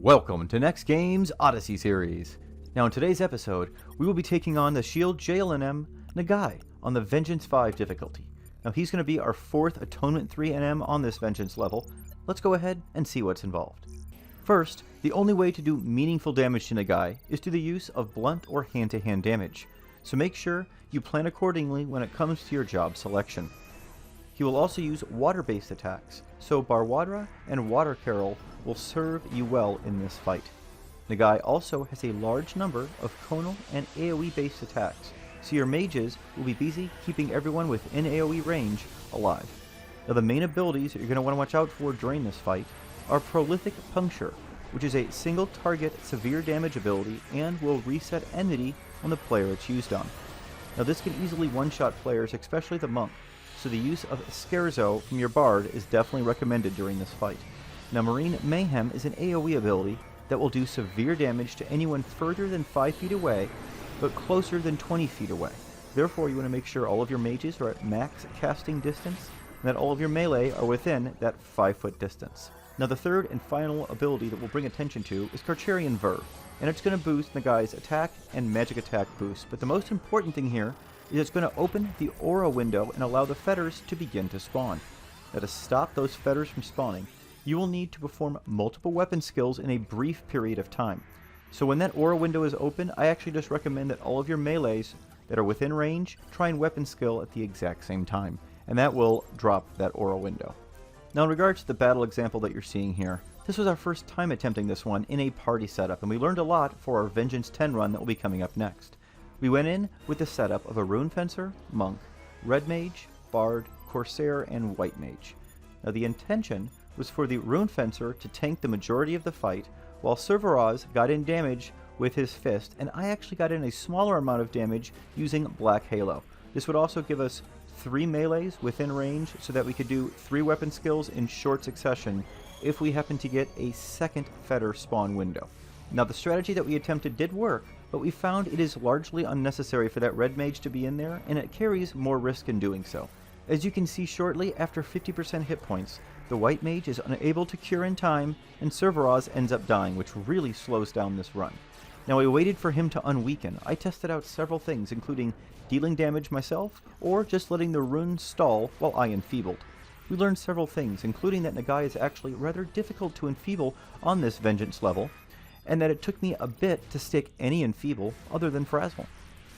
Welcome to NEXTGames Odyssey series. Now in today's episode, we will be taking on the Shield JLNM Ngai on the Vengeance 5 difficulty. Now he's going to be our 4th Atonement 3 NM on this Vengeance level. Let's go ahead and see what's involved. First, the only way to do meaningful damage to Ngai is through the use of blunt or hand-to-hand damage, so make sure you plan accordingly when it comes to your job selection. He will also use water-based attacks, so Barwadra and Water Carol will serve you well in this fight. Ngai also has a large number of conal and AoE based attacks, so your mages will be busy keeping everyone within AoE range alive. Now the main abilities that you're going to want to watch out for during this fight are Prolific Puncture, which is a single target severe damage ability and will reset enmity on the player it's used on. Now this can easily one-shot players, especially the monk, so the use of Scherzo from your bard is definitely recommended during this fight. Now Marine Mayhem is an AoE ability that will do severe damage to anyone further than 5 feet away, but closer than 20 feet away. Therefore you want to make sure all of your mages are at max casting distance, and that all of your melee are within that 5-foot distance. Now the third and final ability that we'll bring attention to is Karcherian Verve, and it's going to boost Nagai's attack and magic attack boost, but the most important thing here is it's going to open the aura window and allow the fetters to begin to spawn. Now to stop those fetters from spawning, you will need to perform multiple weapon skills in a brief period of time. So when that aura window is open, I actually just recommend that all of your melees that are within range try and weapon skill at the exact same time, and that will drop that aura window. Now in regards to the battle example that you're seeing here, this was our first time attempting this one in a party setup, and we learned a lot for our Vengeance 10 run that will be coming up next. We went in with the setup of a Rune Fencer, Monk, Red Mage, Bard, Corsair, and White Mage. Now the intention was for the Rune Fencer to tank the majority of the fight, while Cerveraz got in damage with his fist, and I actually got in a smaller amount of damage using Black Halo. This would also give us 3 melees within range so that we could do 3 weapon skills in short succession if we happen to get a second fetter spawn window. Now the strategy that we attempted did work, but we found it is largely unnecessary for that Red Mage to be in there, and it carries more risk in doing so. As you can see shortly, after 50% hit points, the White Mage is unable to cure in time, and Cerveraz ends up dying, which really slows down this run. Now I waited for him to unweaken. I tested out several things, including dealing damage myself, or just letting the rune stall while I enfeebled. We learned several things, including that Ngai is actually rather difficult to enfeeble on this Vengeance level, and that it took me a bit to stick any enfeeble other than Frazzle.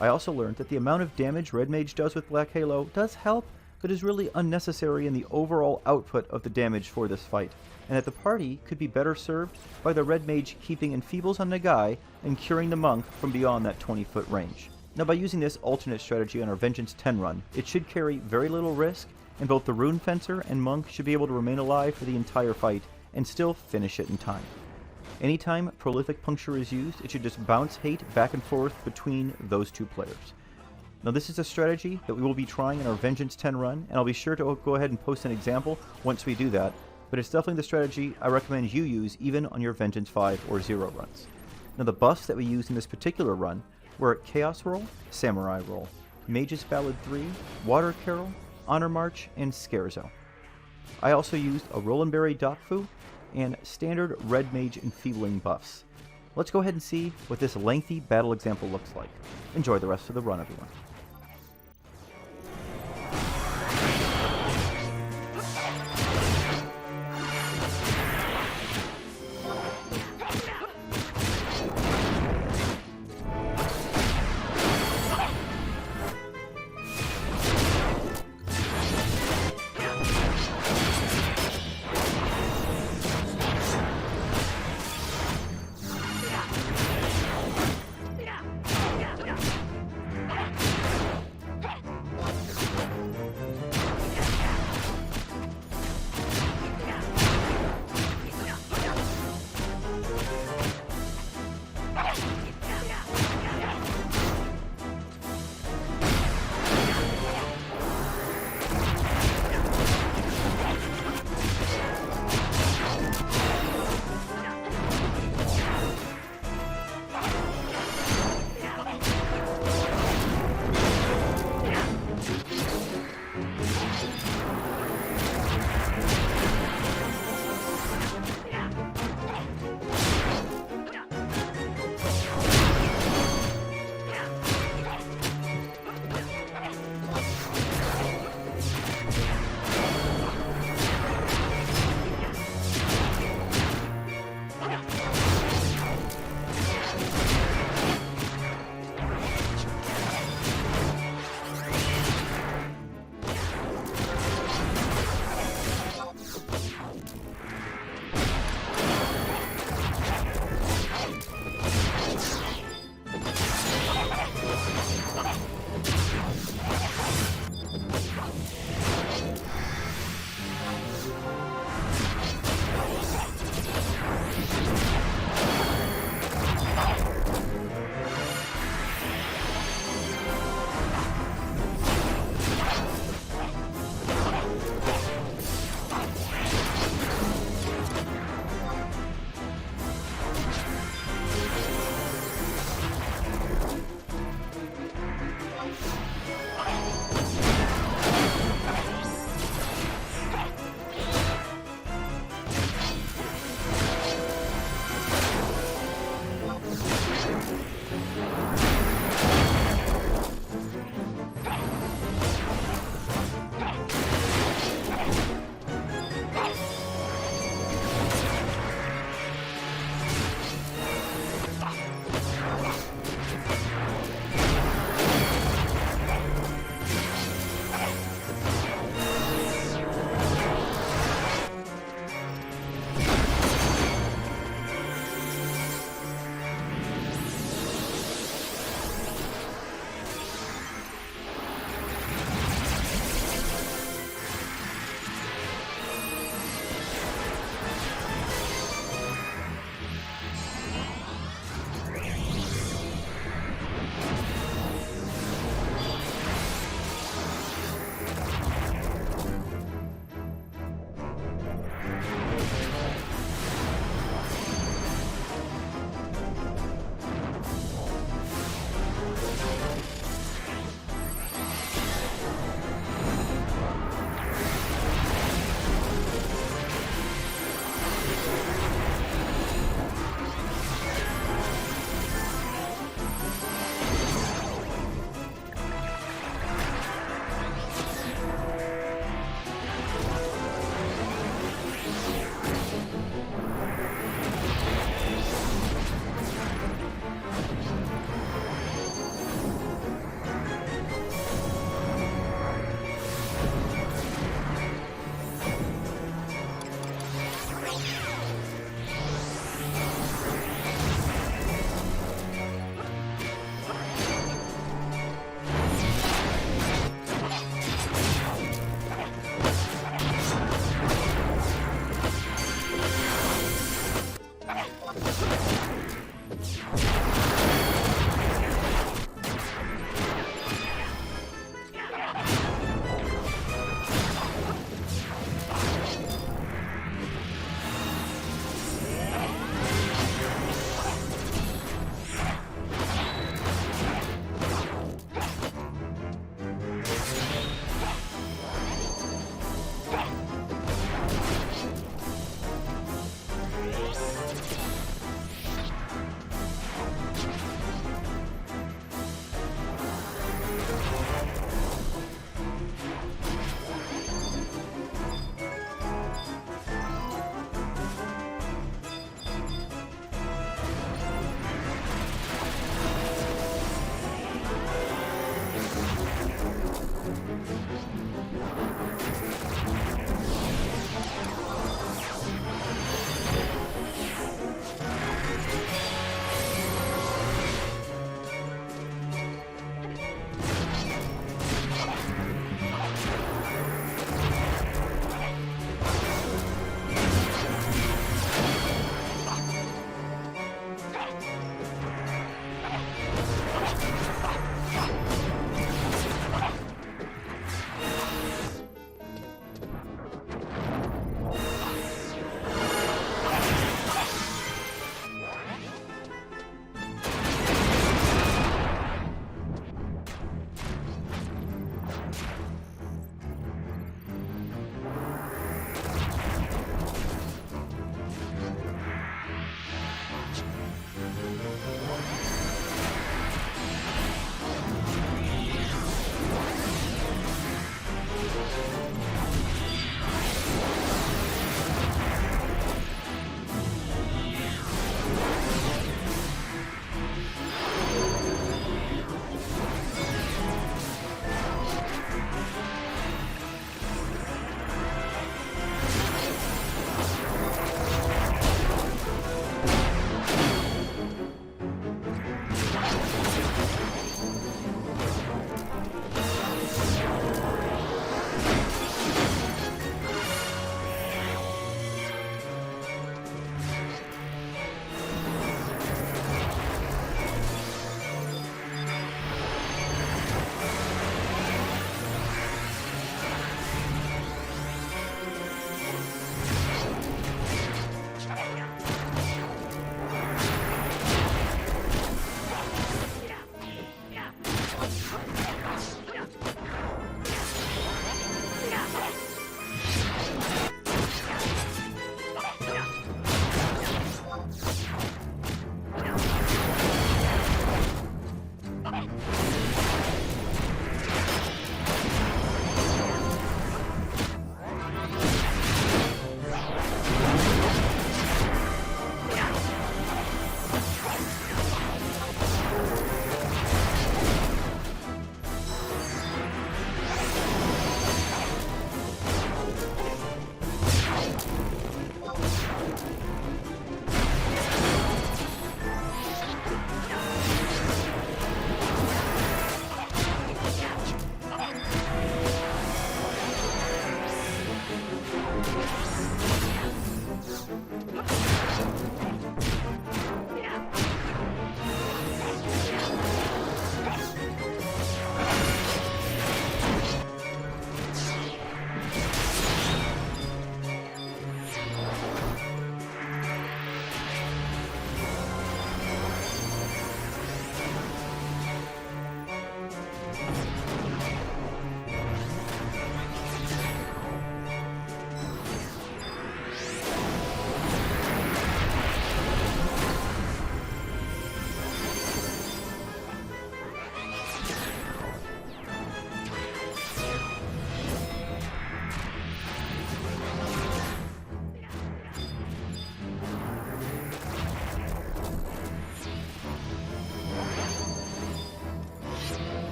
I also learned that the amount of damage Red Mage does with Black Halo does help, but is really unnecessary in the overall output of the damage for this fight, and that the party could be better served by the Red Mage keeping enfeebles on Ngai and curing the monk from beyond that 20-foot range. Now by using this alternate strategy on our Vengeance 10 run, it should carry very little risk, and both the Rune Fencer and monk should be able to remain alive for the entire fight and still finish it in time. Anytime Prolific Puncture is used, it should just bounce hate back and forth between those 2 players. Now this is a strategy that we will be trying in our Vengeance 10 run, and I'll be sure to go ahead and post an example once we do that, but it's definitely the strategy I recommend you use even on your Vengeance 5 or 0 runs. Now the buffs that we used in this particular run were Chaos Roll, Samurai Roll, Mage's Ballad 3, Water Carol, Honor March, and Scherzo. I also used a Rolandberry Dokfu and standard Red Mage enfeebling buffs. Let's go ahead and see what this lengthy battle example looks like. Enjoy the rest of the run, everyone.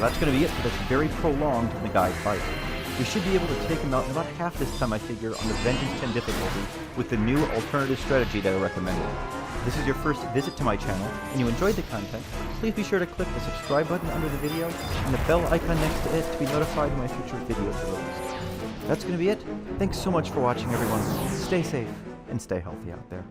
that's going to be it for this very prolonged Ngai fight. We should be able to take him out in about half this time, I figure, on the Vengeance 10 difficulty with the new alternative strategy that I recommended. If this is your first visit to my channel and you enjoyed the content, please be sure to click the subscribe button under the video and the bell icon next to it to be notified when my future videos are released. That's going to be it. Thanks so much for watching, everyone. Stay safe and stay healthy out there.